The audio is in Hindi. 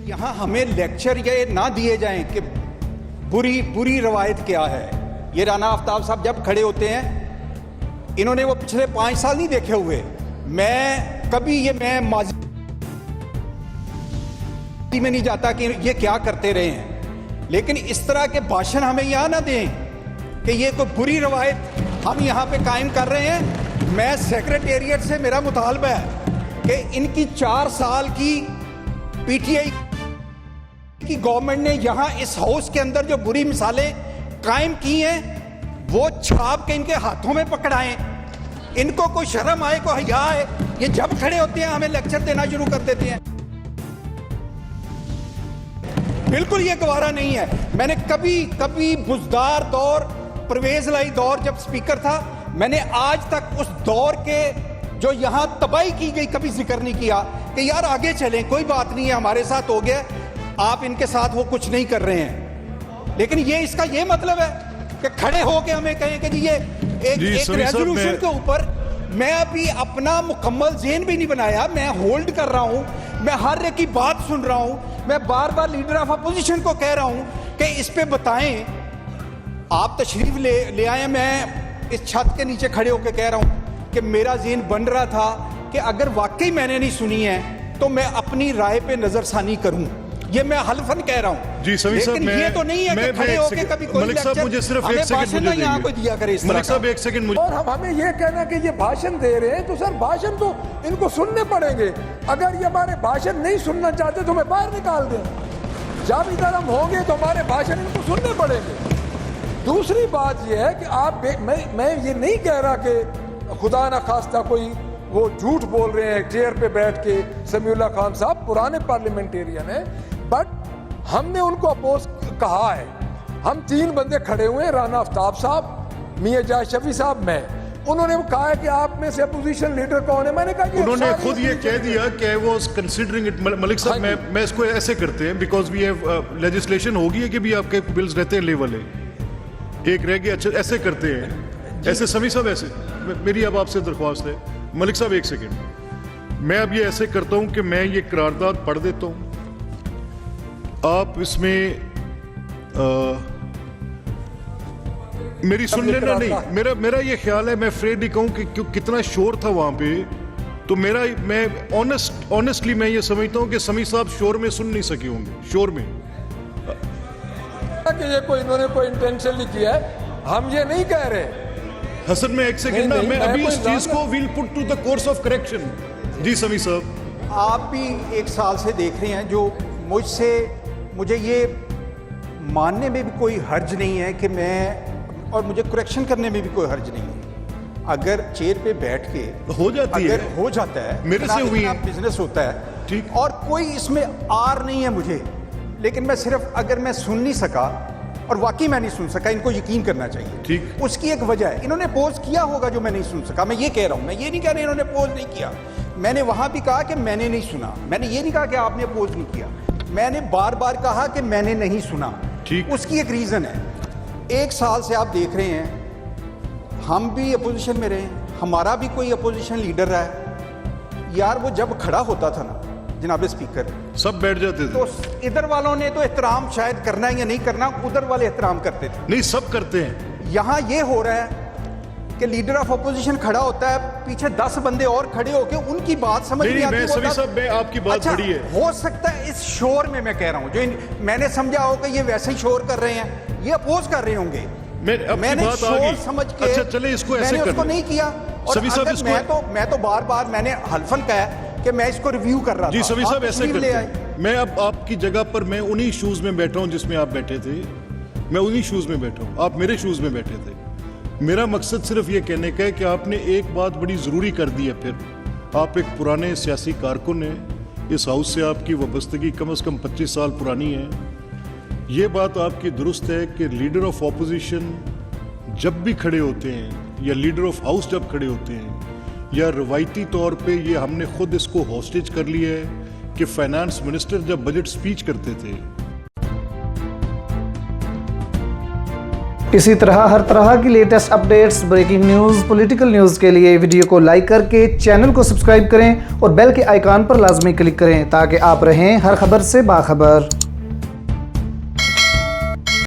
यहाँ हमें लेक्चर ये ना दिए जाएं कि बुरी बुरी रवायत क्या है। ये राना आफ्ताब साहब जब खड़े होते हैं, इन्होंने वो पिछले 5 साल नहीं देखे हुए। मैं माजी में नहीं जाता कि ये क्या करते रहे हैं, लेकिन इस तरह के भाषण हमें यहाँ ना दें कि ये कोई बुरी रवायत हम यहाँ पे कायम कर रहे हैं। मैं सेक्रेटेरिएट से मेरा मुतालबा है कि इनकी 4 साल की पीटीआई की गवर्नमेंट ने यहाँ इस हाउस के अंदर जो बुरी मिसालें कायम की हैं वो छाप के इनके हाथों में पकड़ाएं। इनको कोई शर्म आए, कोई हया आए, ये जब खड़े होते हैं हमें लेक्चर देना शुरू कर देते हैं। बिल्कुल ये गवारा नहीं है। मैंने कभी बुजदार दौर, परवेज लाई दौर जब स्पीकर था, मैंने आज तक उस दौर के जो यहाँ तबाही की गई कभी जिक्र नहीं किया कि यार आगे चलें, कोई बात नहीं है, हमारे साथ हो गया, आप इनके साथ वो कुछ नहीं कर रहे हैं। लेकिन ये इसका ये मतलब है कि खड़े होके हमें कहें कि जी ये एक रेजोल्यूशन के ऊपर मैं अभी अपना मुकम्मल ज़हन भी नहीं बनाया, मैं होल्ड कर रहा हूं, मैं हर एक की बात सुन रहा हूं, मैं बार बार लीडर ऑफ अपोजिशन को कह रहा हूं कि इस पे बताएं, आप तशरीफ ले आए। मैं इस छत के नीचे खड़े होकर कह रहा हूं कि मेरा ज़हन बन रहा था कि अगर वाकई मैंने नहीं सुनी है तो मैं अपनी राय पे नजरसानी करूं। ये मैं हल्फन कह रहा हूं जी समी साहब। ये तो नहीं है कि खड़े होकर कभी कोई मलिक साहब मुझे सिर्फ एक सेकंड मुझे यहाँ कोई दिया करे इस तरह मलिक साहब एक सेकंड मुझे। और हमें ये कहना कि ये भाषण दे रहे हैं तो सर भाषण तो इनको सुनने पड़ेंगे। अगर ये हमारे भाषण नहीं सुनना चाहते तो हमें बाहर निकाल दें। जब इधर हम होंगे तो हमारे भाषण इनको सुनने पड़ेंगे। दूसरी बात ये है कि आप मैं ये नहीं कह रहा कि खुदा न खास्ता कोई वो झूठ बोल रहे हैं चेयर पे बैठ के। समीउल्लाह खान साहब पुराने पार्लियामेंटेरियन है, बट हमने उनको अपोज कहा है। हम 3 बंदे खड़े हुए हैं, राना आफ्ताब साहब, मियां जाहिद शफी साहब, मैं। उन्होंने कहा है कि आप में से अपोजिशन लीडर कौन है। मैंने कहा उन्होंने खुद ये कह दिया कि I was considering it. Malik साहब मैं इसको ऐसे करते हैं बिकॉज वी हैव लेजिस्लेशन होगी है कि भी आपके बिल्स रहते हैं लेवल है, एक रह गया। अच्छा ऐसे करते हैं, ऐसे समी साहब ऐसे। मेरी अब आपसे दरख्वास्त है मलिक साहब एक सेकेंड, मैं अब ये ऐसे करता हूं कि मैं ये करारदाद पढ़ देता हूं, आप इसमें मेरी सुन लेना। नहीं, मेरा ये ख्याल है, मैं फ्रेड नहीं कहूं कि कितना शोर था वहां पे, तो मैं ऑनेस्टली मैं ये समझता हूं कि समी साहब शोर में सुन नहीं सके होंगे, शोर में। कि ये कोई इन्होंने कोई इंटेंशनली किया है, हम ये नहीं कह रहे। हसन मैं एक सेकंड ना, मैं अभी इस चीज को will put to the course of correction. जी समी साहब, आप भी 1 साल से देख रहे हैं, जो मुझे ये मानने में भी कोई हर्ज नहीं है कि मैं, और मुझे करेक्शन करने में भी कोई हर्ज नहीं है। अगर चेयर पे बैठ के हो जाती है, अगर हो जाता है, मेरे से हुई है, बिजनेस होता है ठीक, और कोई इसमें आर नहीं है मुझे। लेकिन मैं सिर्फ अगर मैं सुन नहीं सका, और वाकई मैं नहीं सुन सका, इनको यकीन करना चाहिए, ठीक, उसकी एक वजह है। इन्होंने पोज किया होगा जो मैं नहीं सुन सका, मैं ये कह रहा हूं। मैं ये नहीं कह रहा इन्होंने पोज नहीं किया, मैंने वहां भी कहा कि मैंने नहीं सुना। मैंने ये नहीं कहा कि आपने पोज नहीं किया, मैंने बार बार कहा कि मैंने नहीं सुना। ठीक, उसकी एक रीजन है। 1 साल से आप देख रहे हैं, हम भी अपोजिशन में रहे, हमारा भी कोई अपोजिशन लीडर रहा है। यार वो जब खड़ा होता था ना जनाब स्पीकर, सब बैठ जाते थे। तो इधर वालों ने तो एहतराम शायद करना है या नहीं करना, उधर वाले एहतराम करते थे। नहीं, सब करते हैं। यहाँ ये हो रहा है कि लीडर ऑफ अपोजिशन खड़ा होता है, पीछे 10 बंदे और खड़े होके उनकी बात समझ नहीं आती। सभी साहब मैं आपकी बात अच्छा, बड़ी है। हो सकता है इस शोर में, मैं कह रहा हूँ, जो मैंने समझा हो कि ये वैसे ही शोर कर रहे हैं, ये अपोज कर रहे होंगे। मैंने बात शोर समझ के, अच्छा चले इसको ऐसे मैंने उसको नहीं किया। और सभी साहब इसको मैं तो बार बार मैंने हल्फन कहा कि मैं इसको रिव्यू कर रहा था। जी सभी साहब ऐसे करते हैं। मैं अब आपकी जगह पर मैं उन्हीं शूज में बैठा हूं जिसमें आप बैठे थे, मैं उन्हीं शूज में बैठा हूं, आप मेरे शूज में बैठे थे। मेरा मकसद सिर्फ ये कहने का है कि आपने एक बात बड़ी जरूरी कर दी है। फिर आप एक पुराने सियासी कारकुन हैं, इस हाउस से आपकी वाबस्तगी कम से कम 25 साल पुरानी है। ये बात आपकी दुरुस्त है कि लीडर ऑफ ऑपोजिशन जब भी खड़े होते हैं, या लीडर ऑफ हाउस जब खड़े होते हैं, या रवायती तौर पे ये हमने खुद इसको हॉस्टेज कर लिया है कि फाइनेंस मिनिस्टर जब बजट स्पीच करते थे इसी तरह हर तरह की latest updates, breaking news, political news के लिए वीडियो को लाइक करके चैनल को सब्सक्राइब करें और बेल के आइकॉन पर लाजमी क्लिक करें ताकि आप रहें हर खबर से बाखबर।